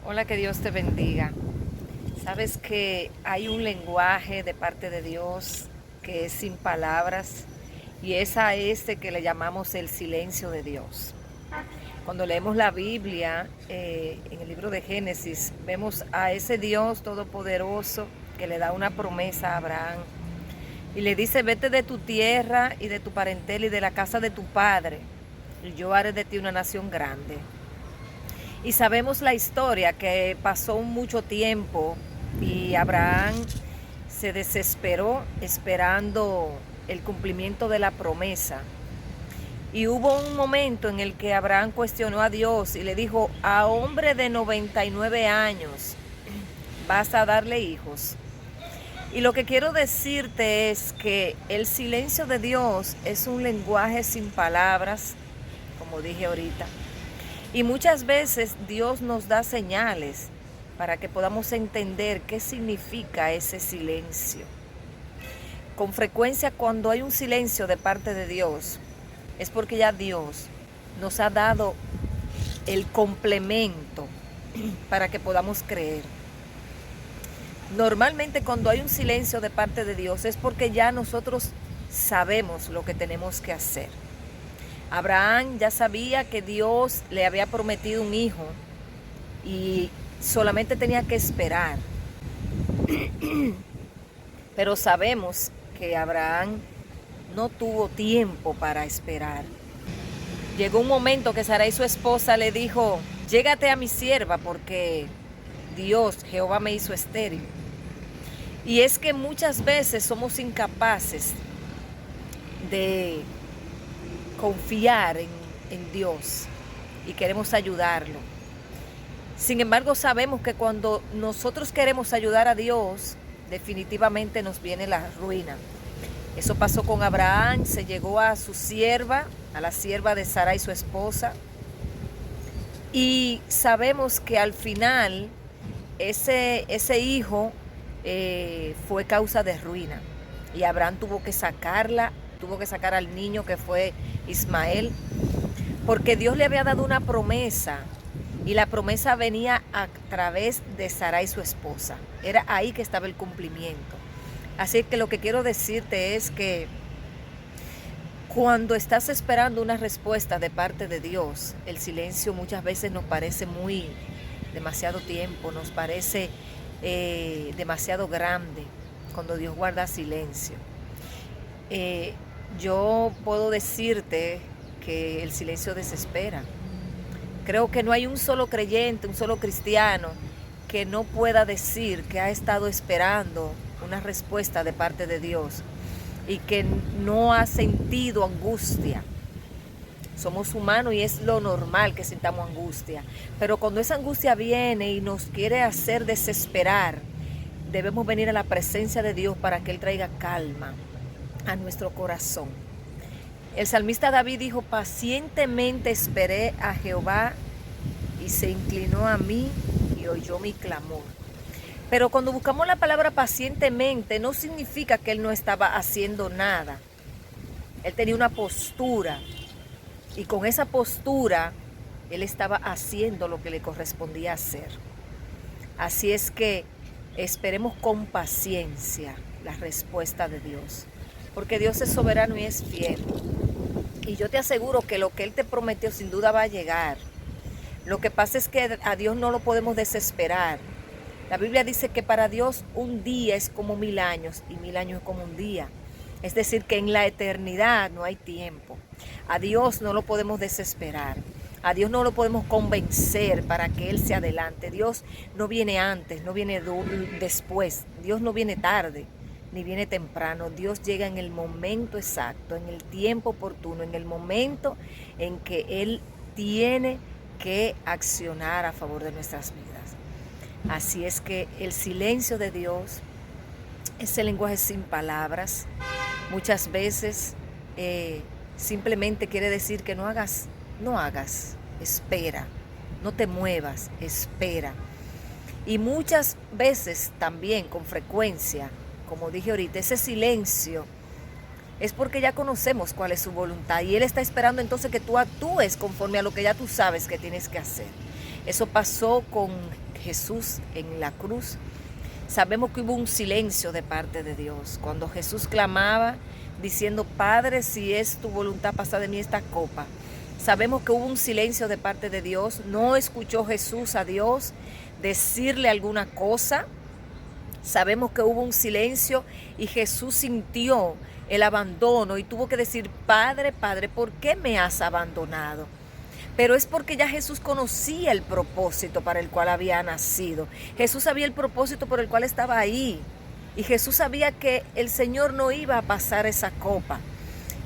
Hola, que Dios te bendiga. Sabes que hay un lenguaje de parte de Dios que es sin palabras y es a este que le llamamos el silencio de Dios. Cuando leemos la Biblia, en el libro de Génesis, vemos a ese Dios todopoderoso que le da una promesa a Abraham y le dice: vete de tu tierra y de tu parentela y de la casa de tu padre, y yo haré de ti una nación grande. Y sabemos la historia, que pasó mucho tiempo y Abraham se desesperó esperando el cumplimiento de la promesa. Y hubo un momento en el que Abraham cuestionó a Dios y le dijo: a hombre de 99 años vas a darle hijos. Y lo que quiero decirte es que el silencio de Dios es un lenguaje sin palabras, como dije ahorita. Y muchas veces Dios nos da señales para que podamos entender qué significa ese silencio. Con frecuencia, cuando hay un silencio de parte de Dios, es porque ya Dios nos ha dado el complemento para que podamos creer. Normalmente, cuando hay un silencio de parte de Dios, es porque ya nosotros sabemos lo que tenemos que hacer. Abraham ya sabía que Dios le había prometido un hijo y solamente tenía que esperar. Pero sabemos que Abraham no tuvo tiempo para esperar. Llegó un momento que Sarai, su esposa, le dijo: llégate a mi sierva, porque Dios, Jehová, me hizo estéril. Y es que muchas veces somos incapaces de confiar en Dios y queremos ayudarlo. Sin embargo, sabemos que cuando nosotros queremos ayudar a Dios, definitivamente nos viene la ruina. Eso pasó con Abraham. Se llegó a su sierva, a la sierva de Sarai, su esposa, y sabemos que al final ese hijo fue causa de ruina, y Abraham tuvo que sacar al niño, que fue Ismael, porque Dios le había dado una promesa, y la promesa venía a través de Sarai, su esposa. Era ahí que estaba el cumplimiento. Así que lo que quiero decirte es que cuando estás esperando una respuesta de parte de Dios, el silencio muchas veces nos parece demasiado tiempo, nos parece demasiado grande cuando Dios guarda silencio. Yo puedo decirte que el silencio desespera. Creo que no hay un solo creyente, un solo cristiano, que no pueda decir que ha estado esperando una respuesta de parte de Dios y que no ha sentido angustia. Somos humanos y es lo normal que sintamos angustia, pero cuando esa angustia viene y nos quiere hacer desesperar, debemos venir a la presencia de Dios para que Él traiga calma a nuestro corazón. El salmista David dijo: pacientemente esperé a Jehová y se inclinó a mí y oyó mi clamor. Pero cuando buscamos la palabra pacientemente, no significa que Él no estaba haciendo nada. Él tenía una postura, y con esa postura Él estaba haciendo lo que le correspondía hacer. Así es que esperemos con paciencia la respuesta de Dios, porque Dios es soberano y es fiel. Y yo te aseguro que lo que Él te prometió sin duda va a llegar. Lo que pasa es que a Dios no lo podemos desesperar. La Biblia dice que para Dios un día es como 1000 años y 1000 años es como un día. Es decir, que en la eternidad no hay tiempo. A Dios no lo podemos desesperar. A Dios no lo podemos convencer para que Él se adelante. Dios no viene antes, no viene después. Dios no viene tarde, ni viene temprano. Dios llega en el momento exacto, en el tiempo oportuno, en el momento en que Él tiene que accionar a favor de nuestras vidas. Así es que el silencio de Dios, ese lenguaje sin palabras, muchas veces simplemente quiere decir que no hagas, espera, no te muevas, espera. Y muchas veces también, con frecuencia, como dije ahorita, ese silencio es porque ya conocemos cuál es su voluntad y Él está esperando entonces que tú actúes conforme a lo que ya tú sabes que tienes que hacer. Eso pasó con Jesús en la cruz, sabemos que hubo un silencio de parte de Dios. Cuando Jesús clamaba diciendo, Padre, si es tu voluntad, pasa de mí esta copa. Sabemos que hubo un silencio de parte de Dios. No escuchó Jesús a Dios decirle alguna cosa. Sabemos que hubo un silencio y Jesús sintió el abandono y tuvo que decir, Padre, Padre, ¿por qué me has abandonado? Pero es porque ya Jesús conocía el propósito para el cual había nacido. Jesús sabía el propósito por el cual estaba ahí. Y Jesús sabía que el Señor no iba a pasar esa copa,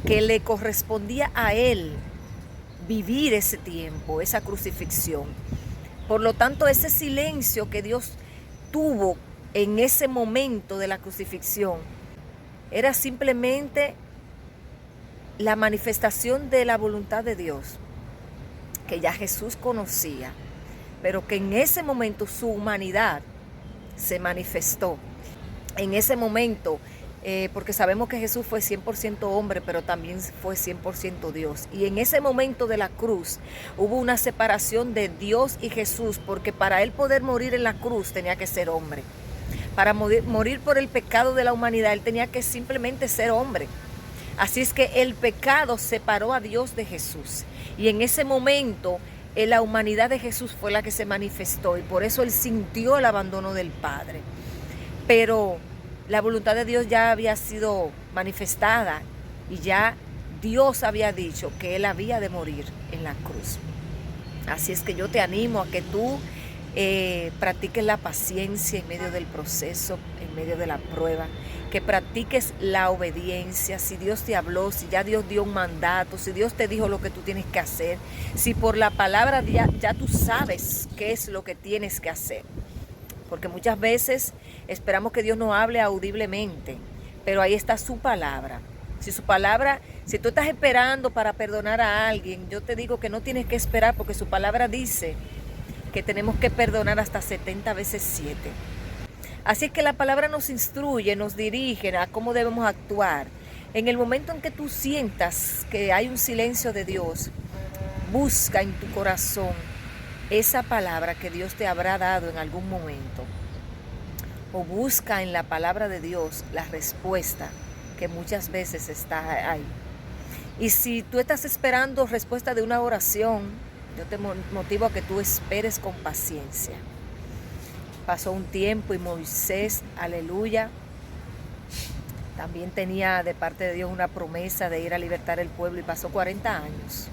que le correspondía a Él vivir ese tiempo, esa crucifixión. Por lo tanto, ese silencio que Dios tuvo en ese momento de la crucifixión era simplemente la manifestación de la voluntad de Dios, que ya Jesús conocía, pero que en ese momento su humanidad se manifestó. En ese momento, porque sabemos que Jesús fue 100% hombre, pero también fue 100% Dios. Y en ese momento de la cruz hubo una separación de Dios y Jesús, porque para Él poder morir en la cruz tenía que ser hombre. Para morir por el pecado de la humanidad, Él tenía que simplemente ser hombre. Así es que el pecado separó a Dios de Jesús. Y en ese momento, la humanidad de Jesús fue la que se manifestó. Y por eso Él sintió el abandono del Padre. Pero la voluntad de Dios ya había sido manifestada. Y ya Dios había dicho que Él había de morir en la cruz. Así es que yo te animo a que tú practiques la paciencia en medio del proceso, en medio de la prueba, que practiques la obediencia. Si Dios te habló, si ya Dios dio un mandato, si Dios te dijo lo que tú tienes que hacer, si por la palabra ya tú sabes qué es lo que tienes que hacer. Porque muchas veces esperamos que Dios nos hable audiblemente, pero ahí está su palabra. Si tú estás esperando para perdonar a alguien, yo te digo que no tienes que esperar, porque su palabra dice que tenemos que perdonar hasta 70 veces 7. Así que la palabra nos instruye, nos dirige a cómo debemos actuar. En el momento en que tú sientas que hay un silencio de Dios, busca en tu corazón esa palabra que Dios te habrá dado en algún momento. O busca en la palabra de Dios la respuesta que muchas veces está ahí. Y si tú estás esperando respuesta de una oración, yo te motivo a que tú esperes con paciencia. Pasó un tiempo y Moisés, aleluya, también tenía de parte de Dios una promesa de ir a libertar el pueblo, y pasó 40 años.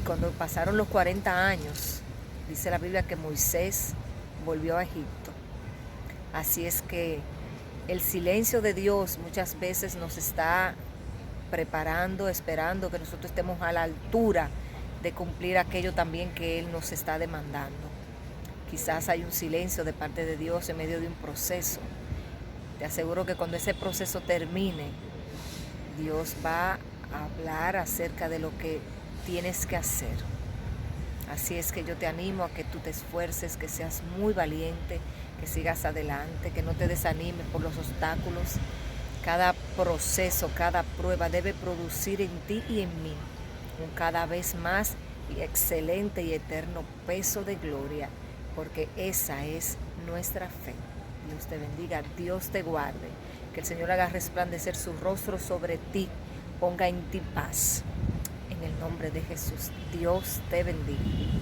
Y cuando pasaron los 40 años, dice la Biblia que Moisés volvió a Egipto. Así es que el silencio de Dios muchas veces nos está preparando, esperando que nosotros estemos a la altura de cumplir aquello también que Él nos está demandando. Quizás hay un silencio de parte de Dios en medio de un proceso. Te aseguro que cuando ese proceso termine, Dios va a hablar acerca de lo que tienes que hacer. Así es que yo te animo a que tú te esfuerces, que seas muy valiente, que sigas adelante, que no te desanimes por los obstáculos. Cada proceso, cada prueba debe producir en ti y en mí un cada vez más y excelente y eterno peso de gloria, porque esa es nuestra fe. Dios te bendiga, Dios te guarde, que el Señor haga resplandecer su rostro sobre ti, ponga en ti paz. En el nombre de Jesús, Dios te bendiga.